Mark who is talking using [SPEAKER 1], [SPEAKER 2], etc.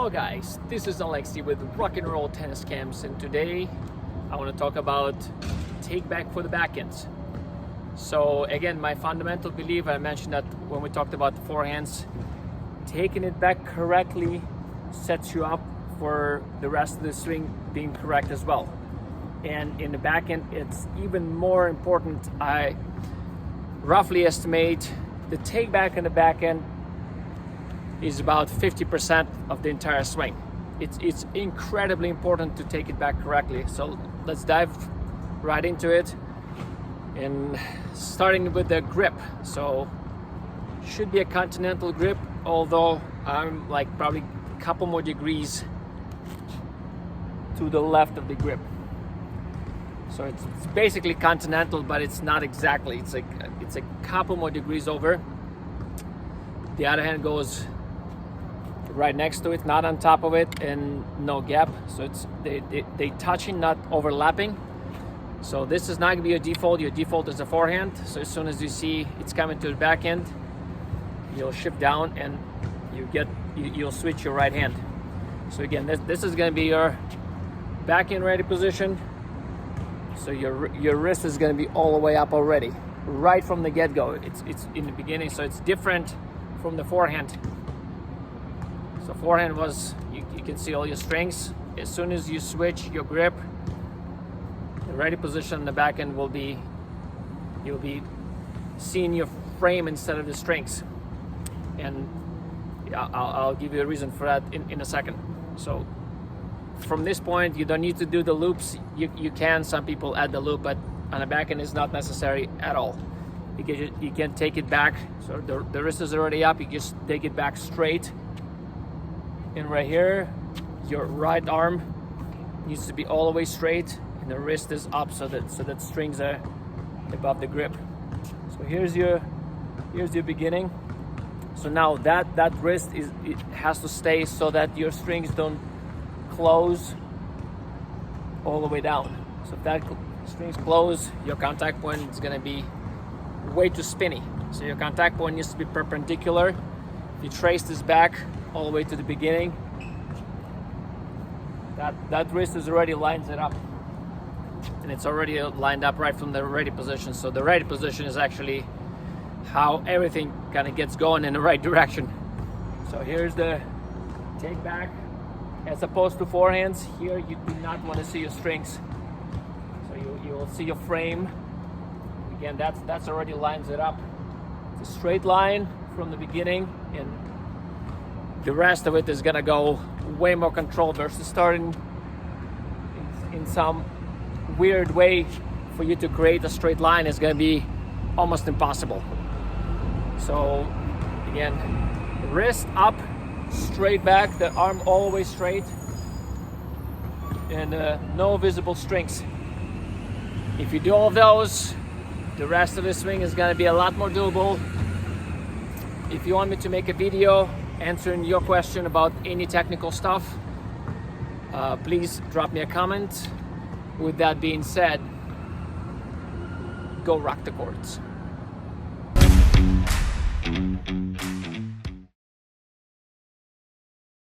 [SPEAKER 1] Hello guys, this is Alexi with Rock and Roll Tennis Camps, and today I want to talk about take back for the backhands. So again, my fundamental belief, I mentioned that when we talked about the forehands, taking it back correctly sets you up for the rest of the swing being correct as well. And in the backhand, it's even more important. I roughly estimate the take back in the backhand is about 50% of the entire swing. It's incredibly important to take it back correctly. So let's dive right into it, and starting with the grip. So should be a continental grip, although I'm like probably a couple more degrees to the left of the grip. So it's basically continental, but it's not exactly. It's a couple more degrees over. The other hand goes right next to it, not on top of it, and no gap. So it's they touching, not overlapping. So this is not going to be your default. Your default is a forehand. So as soon as you see it's coming to the backhand, you'll shift down and you'll switch your right hand. So again, this is going to be your backhand ready position. So your wrist is going to be all the way up already, right from the get-go. It's in the beginning, so it's different from the forehand. So forehand was, you can see all your strings. As soon as you switch your grip, the ready position in the backhand will be, you'll be seeing your frame instead of the strings. And I'll give you a reason for that in a second. So from this point, you don't need to do the loops. You can, some people add the loop, but on the backhand it's not necessary at all. You can take it back. So the wrist is already up, you just take it back straight. And right here, your right arm needs to be all the way straight, and the wrist is up so that strings are above the grip. So here's your beginning. So now that wrist it has to stay so that your strings don't close all the way down. So if that strings close, your contact point is going to be way too spinny. So your contact point needs to be perpendicular. If you trace this back all the way to the beginning, that wrist is already lines it up, and it's already lined up right from the ready position. So the ready position is actually how everything kind of gets going in the right direction. So here's the take back. As opposed to forehands, here you do not want to see your strings. So you will see your frame. Again, that's already lines it up. It's a straight line from the beginning, and the rest of it is gonna go way more controlled versus starting in some weird way. For you to create a straight line is gonna be almost impossible. So again, wrist up, straight back, the arm all the way straight, and no visible strings. If you do all of those, the rest of the swing is going to be a lot more doable. If you want me to make a video answering your question about any technical stuff, please drop me a comment. With that being said, go rock the courts.